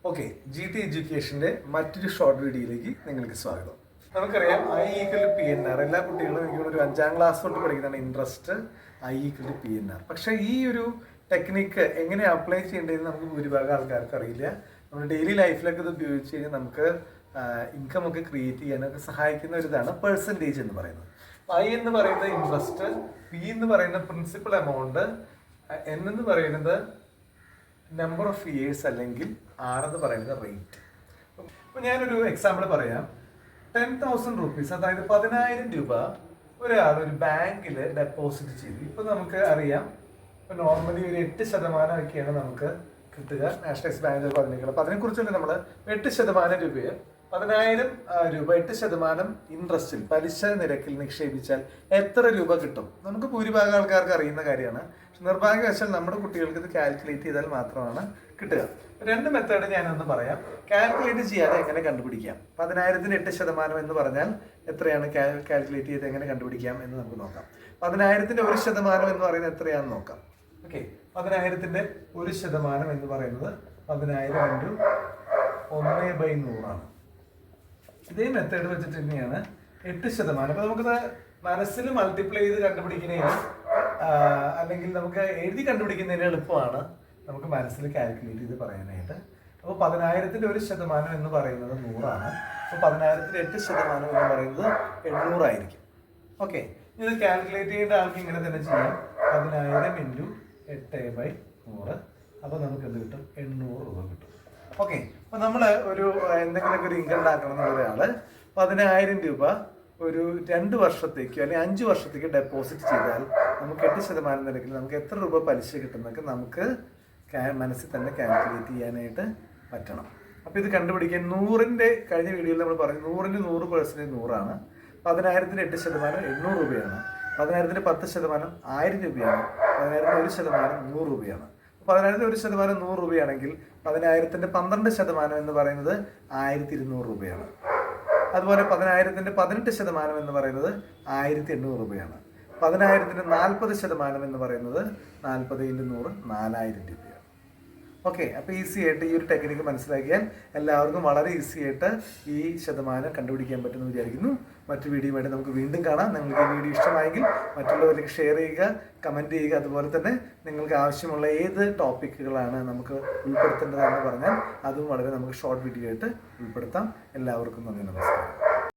Okay, G T എഡ്യൂക്കേഷൻ്റെ മറ്റൊരു short വീഡിയോയിലേക്ക് നിങ്ങൾക്ക് സ്വാഗതം. നമുക്കറിയാം I=PNR. എല്ലാ കുട്ടികളും എനിക്കൊരു 5ാം ക്ലാസ് തൊട്ട് പഠിക്കുന്നതാണ് ഇൻട്രസ്റ്റ് I=PNR. പക്ഷേ ഈ ഒരു ടെക്നിക്ക് എങ്ങനെ അപ്ലൈ ചെയ്യേണ്ടതെന്ന് നമുക്ക് ഭൂരിഭാഗം ആൾക്കാർക്ക് അറിയില്ല. നമ്മുടെ ഡെയിലി ലൈഫിലൊക്കെ ഇത് ഉപയോഗിച്ച് കഴിഞ്ഞാൽ നമുക്ക് ഇൻകം ഒക്കെ ക്രിയേറ്റ് ചെയ്യാനൊക്കെ സഹായിക്കുന്ന ഒരു ഇതാണ് പെർസെൻറ്റേജ് എന്ന് പറയുന്നത്. I എന്ന് പറയുന്നത് ഇൻട്രസ്റ്റ്, P എന്ന് പറയുന്ന പ്രിൻസിപ്പൽ എമൗണ്ട്, N എന്ന് പറയുന്നത് നമ്പർ ഓഫ് ഇയേഴ്സ് അല്ലെങ്കിൽ R എന്ന് പറയുന്നത് റേറ്റ്. അപ്പോൾ ഞാനൊരു എക്സാമ്പിൾ പറയാം. 10,000 rupees, അതായത് 10,000 രൂപ ഒരാൾ ഒരു ബാങ്കിൽ ഡെപ്പോസിറ്റ് ചെയ്തു. ഇപ്പം നമുക്ക് അറിയാം, ഇപ്പം നോർമലി ഒരു 8% ഒക്കെയാണ് നമുക്ക് കിട്ടുക. നാഷണലൈസ് ബാങ്ക് പറഞ്ഞിരിക്കുന്നത്. അപ്പം അതിനെക്കുറിച്ചല്ലേ നമ്മൾ 8% രൂപയെ 10,000 രൂപ 8% ഇൻട്രസ്റ്റിൽ പലിശ നിരക്കിൽ നിക്ഷേപിച്ചാൽ എത്ര രൂപ കിട്ടും? നമുക്ക് ഭൂരിഭാഗം ആൾക്കാർക്ക് അറിയുന്ന കാര്യമാണ്. പക്ഷെ നിർഭാഗ്യവശാൽ നമ്മുടെ കുട്ടികൾക്ക് ഇത് കാൽക്കുലേറ്റ് ചെയ്താൽ മാത്രമാണ് കിട്ടുക. 2 മെത്തേഡ് ഞാനൊന്ന് പറയാം. കാൽക്കുലേറ്റ് ചെയ്യാതെ എങ്ങനെ കണ്ടുപിടിക്കാം? 10,000-ന് 8% എന്ന് പറഞ്ഞാൽ എത്രയാണ്? കാൽക്കുലേറ്റ് ചെയ്ത് എങ്ങനെ കണ്ടുപിടിക്കാം എന്ന് നമുക്ക് നോക്കാം. 10,000-ന്റെ 1% എന്ന് പറയുന്നത് എത്രയാണെന്ന് നോക്കാം. ഓക്കെ, 10,000-ന്റെ 1% എന്ന് പറയുന്നത് 10,000 × 1/100 ആണ്. ഇതേ മെത്തേഡ് വെച്ചിട്ട് തന്നെയാണ് 8%. അപ്പോൾ നമുക്കത് മനസ്സിൽ മൾട്ടിപ്ലൈ ചെയ്ത് കണ്ടുപിടിക്കുന്നതിന് അല്ലെങ്കിൽ നമുക്ക് എഴുതി കണ്ടുപിടിക്കുന്നതിന് എളുപ്പമാണ് നമുക്ക് മനസ്സിൽ കാൽക്കുലേറ്റ് ചെയ്ത് പറയാനായിട്ട്. അപ്പോൾ 10,000-ന്റെ 1% എന്ന് പറയുന്നത് 100 ആണ്. അപ്പോൾ 10,000-ന്റെ 8% എന്ന് പറയുന്നത് 800 ആയിരിക്കും. ഓക്കെ, ഇത് കാൽക്കുലേറ്റ് ചെയ്യേണ്ട ആൾക്ക് ഇങ്ങനെ തന്നെ ചെയ്യാം. 10,000 × 8/100. അപ്പോൾ നമുക്ക് എന്ത് കിട്ടും? 800 രൂപ കിട്ടും. ഓക്കെ, അപ്പോൾ നമ്മൾ ഒരു എന്തെങ്കിലുമൊക്കെ ഒരു ഇൻകം ഉണ്ടാക്കണം എന്നുള്ള ഒരാൾ 10,000 രൂപ ഒരു 2 വർഷത്തേക്ക് അല്ലെങ്കിൽ 5 വർഷത്തേക്ക് ഡെപ്പോസിറ്റ് ചെയ്താൽ നമുക്ക് 8% നിരക്കിൽ നമുക്ക് എത്ര രൂപ പലിശ കിട്ടുന്നതൊക്കെ നമുക്ക് മനസ്സിൽ തന്നെ കാൽക്കുലേറ്റ് ചെയ്യാനായിട്ട് പറ്റണം. അപ്പോൾ ഇത് കണ്ടുപിടിക്കാൻ 100-ന്റെ കഴിഞ്ഞ വീഡിയോയിൽ നമ്മൾ പറഞ്ഞു 100-ന് 100% 100 ആണ്. 10,000-ന്റെ 8% 800 രൂപയാണ്. 10,000-ന്റെ 10% 1000 രൂപയാണ്. 10,000-ന്റെ 1% 100 രൂപയാണ്. 10,000-ന്റെ 1% 100 രൂപയാണെങ്കിൽ 10,000-ന്റെ 12% എന്ന് പറയുന്നത് 1,200 രൂപയാണ്. അതുപോലെ 10,000-ന്റെ 18% എന്ന് പറയുന്നത് 1,800 രൂപയാണ്. 10,000-ന്റെ 40% എന്ന് പറയുന്നത് 40 × 100 4,000 രൂപയാണ്. ഓക്കെ, അപ്പോൾ ഈസി ആയിട്ട് ഈ ഒരു ടെക്നിക്ക് മനസ്സിലാക്കിയാൽ എല്ലാവർക്കും വളരെ ഈസി ആയിട്ട് ഈ ശതമാനം കണ്ടുപിടിക്കാൻ പറ്റുമെന്ന് വിചാരിക്കുന്നു. മറ്റു വീഡിയോയുമായിട്ട് നമുക്ക് വീണ്ടും കാണാം. നിങ്ങൾക്ക് ഈ വീഡിയോ ഇഷ്ടമായെങ്കിൽ മറ്റുള്ളവരിലേക്ക് ഷെയർ ചെയ്യുക, കമൻറ്റ് ചെയ്യുക. അതുപോലെ തന്നെ നിങ്ങൾക്ക് ആവശ്യമുള്ള ഏത് ടോപ്പിക്കുകളാണ് നമുക്ക് ഉൾപ്പെടുത്തേണ്ടതെന്ന് പറഞ്ഞാൽ അതും വളരെ നമുക്ക് ഷോർട്ട് വീഡിയോ ആയിട്ട് ഉൾപ്പെടുത്താം. എല്ലാവർക്കും നന്ദി, നമസ്കാരം.